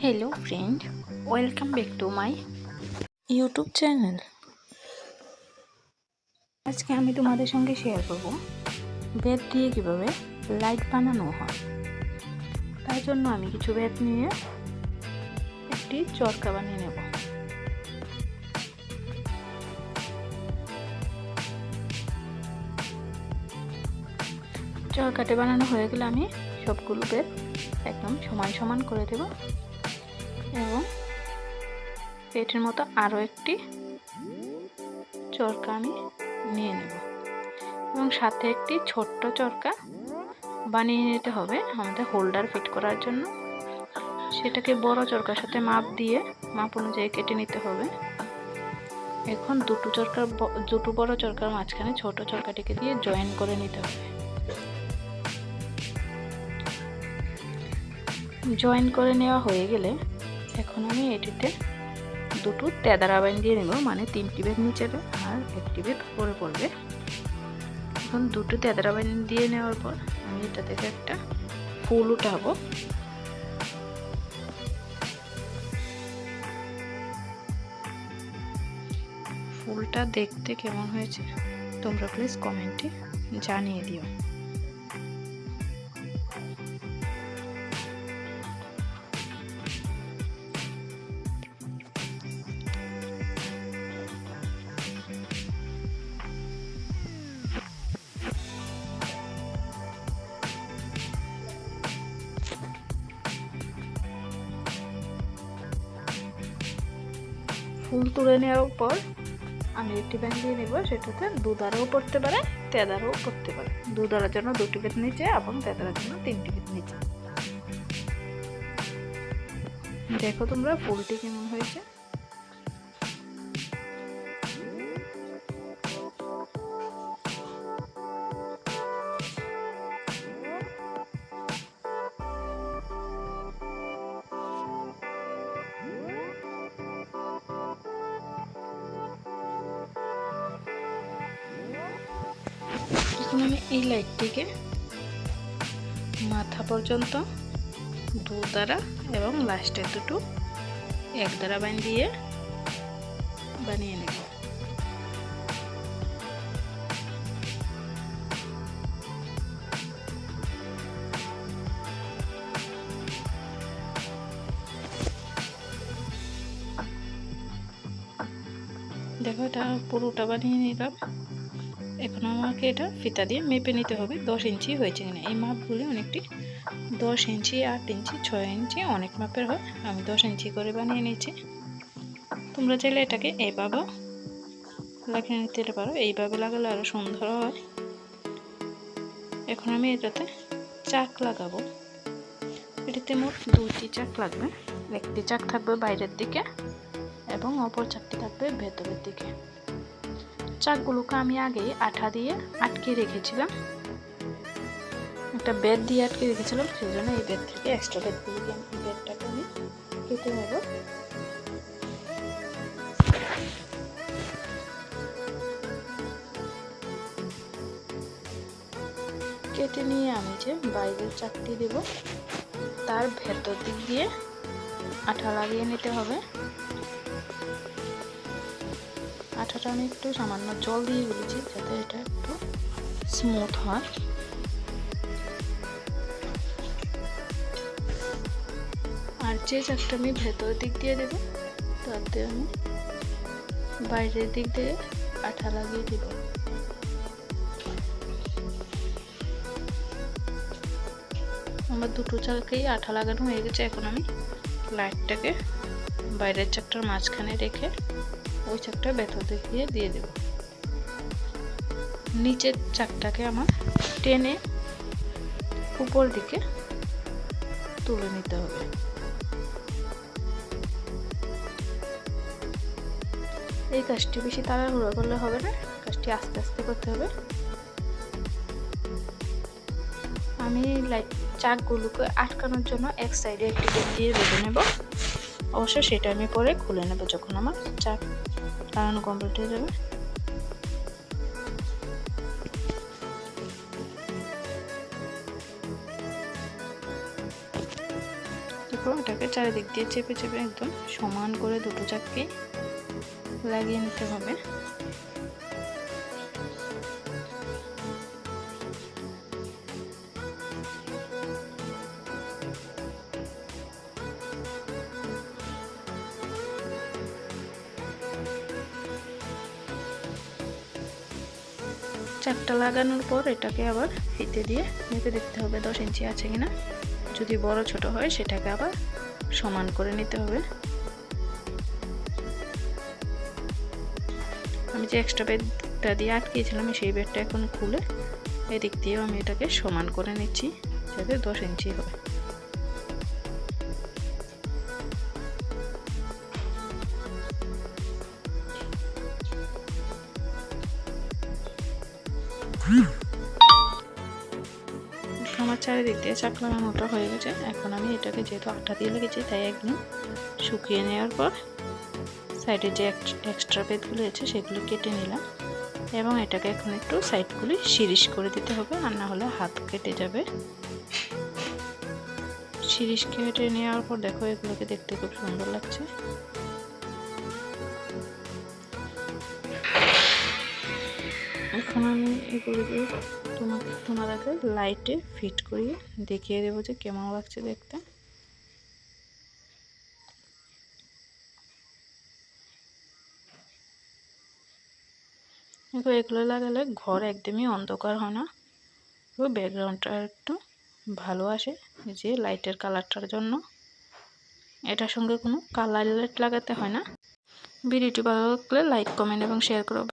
Hello friend, welcome back to my YouTube channel. আজকে আমি তোমাদের সঙ্গে শেয়ার করব বেত দিয়ে কিভাবে লাইট বানানো হয়। তার জন্য আমি কিছু বেত নিয়ে একটি চরকা বানিয়ে নেব। চরকাটি বানানো হয়ে গেলে আমি সবগুলো বেত একদম সমান সমান করে দেব এবং এটির মতো আরও একটি চরকা আমি নিয়ে নেব এবং সাথে একটি ছোট্ট চরকা বানিয়ে নিতে হবে আমাদের হোল্ডার ফিট করার জন্য। সেটাকে বড় চরকার সাথে মাপ অনুযায়ী কেটে নিতে হবে। এখন দুটো বড় চরকার মাঝখানে ছোট চরকাটিকে দিয়ে জয়েন করে নিতে হবে। জয়েন করে নেওয়া হয়ে গেলে এখন আমি এটিতে দুটো তেদারা বাইন দিয়ে নেব, মানে 3টি বেত নিচে আর একটি বেত উপরে পড়বে। এখন দুটো তেদারা বাইন দিয়ে নেওয়ার পর আমি এটা থেকে একটা ফুল উঠাবো। ফুলটা দেখতে কেমন হয়েছে তোমরা প্লিজ কমেন্টে জানিয়ে দিও। ফুল তুলে নেওয়ার পর আমি একটি ব্যান্ড দিয়ে নেব। সেটাতে দুধারাও পড়তে পারে, তেদারাও পড়তে পারে। দুধারার জন্য 2টি বেত নিচে এবং তেদারার জন্য 3টি বেত নিচে। দেখো তোমরা ফুলটি কেমন হয়েছে। এখন আমি এই লাইটটিকে মাথা পর্যন্ত দুধারা এবং লাস্টে দুটো একধারা বাইন দিয়ে বানিয়ে নেব। দেখো এটা পুরোটা বানিয়ে নিলাম। এখন আমাকে এটা ফিতা দিয়ে মেপে নিতে হবে 10 ইঞ্চি হয়েছে কিনা। এই মাপগুলি অনেকটি 10 ইঞ্চি, 8 ইঞ্চি, 6 ইঞ্চি অনেক মাপের হয়। আমি 10 ইঞ্চি করে বানিয়ে নিয়েছি। তোমরা চাইলে এটাকে এইভাবে লাগিয়ে নিতে পারো, এইভাবে লাগালে আরো সুন্দর হয়। এখন আমি এটাতে চাক লাগাবো। এটাতে মোট 2টি চাক লাগবে। একটি চাক থাকবে বাইরের দিকে এবং অপর চাকটি থাকবে ভেতরের দিকে। চাকগুলোকে আমি আগেই আঠা দিয়ে আটকে রেখেছিলাম, একটা বেত দিয়ে আটকে রেখেছিলাম। সেই জন্য এই বেত থেকে এক্সট্রা বেতটাকে আমি কেটে নেব। কেটে নিয়ে আমি যে বাইরের চাকটি দেব তার ভেতর দিক দিয়ে আঠা লাগিয়ে নিতে হবে। আঠাটা আমি একটু সামান্য জল দিয়ে গুলেছি যাতে এটা একটু স্মুথ হয়। আর যে চাকটা আমি ভেতর দিক দিয়ে দেব তাতে আমি বাইরের দিক দিয়ে আঠা লাগিয়ে দেব। আমার দুটো চাকেই আঠা লাগানো হয়ে গেছে। এখন আমি লাইটটাকে বাইরের চাকটার মাঝখানে রেখে ওই চাকটা ভেতর দিক দিয়ে দেব। নিচের চাকটাকে আমার টেনে উপর দিকে তুলে নিতে হবে। এই কাজটি বেশি তাড়াহুড়ো করলে হবে না, কাজটি আস্তে আস্তে করতে হবে। আমি লাইট চাকগুলোকে আটকানোর জন্য এক সাইডে একটি বেত দিয়ে বেঁধে নেব। অবশ্য সেটা আমি পরে খুলে নেব যখন আমার চাক লাগানো কমপ্লিট হয়ে যাবে। দেখো এটাকে চারিদিক দিয়ে চেপে চেপে একদম সমান করে দুটো চাককে লাগিয়ে নিতে হবে। চাকটা লাগানোর পর এটাকে আবার ফিতে দিয়ে মেপে দেখতে হবে 10 ইঞ্চি আছে কিনা। যদি বড় ছোট হয় সেটাকে আবার সমান করে নিতে হবে। আমি যে এক্সট্রা বেডটা দিয়ে আটকিয়েছিলাম সেই বেডটা এখন খুলে এদিক দিয়েও আমি এটাকে সমান করে নিচ্ছি যাতে 10 ইঞ্চি হয়। আমার চারিদিক দিয়ে চাক লাগানোটা হয়ে গেছে। এখন আমি এটাকে যেহেতু আটা দিয়ে লেগেছি তাই একদম শুকিয়ে নেওয়ার পর সাইডে যে এক্সট্রা বেদগুলো আছে সেগুলো কেটে নিলাম এবং এটাকে এখন একটু সাইডগুলি শিরিশ করে দিতে হবে, আর না হলে হাত কেটে যাবে। শিরিশ কেটে নেওয়ার পর দেখো এগুলোকে দেখতে খুব সুন্দর লাগছে। এখন আমি এগুলোকে তোমাদেরকে লাইটে ফিট করিয়ে দেখিয়ে দেবো যে কেমন লাগছে দেখতে। এগুলো লাগালে ঘর একদমই অন্ধকার হয় না, ব্যাকগ্রাউন্ডটা একটু ভালো আসে যে লাইটের কালারটার জন্য। এটার সঙ্গে কোনো কালার লাইট লাগাতে হয় না। ভিডিওটি ভালো লাগলে লাইক, কমেন্ট এবং শেয়ার করো।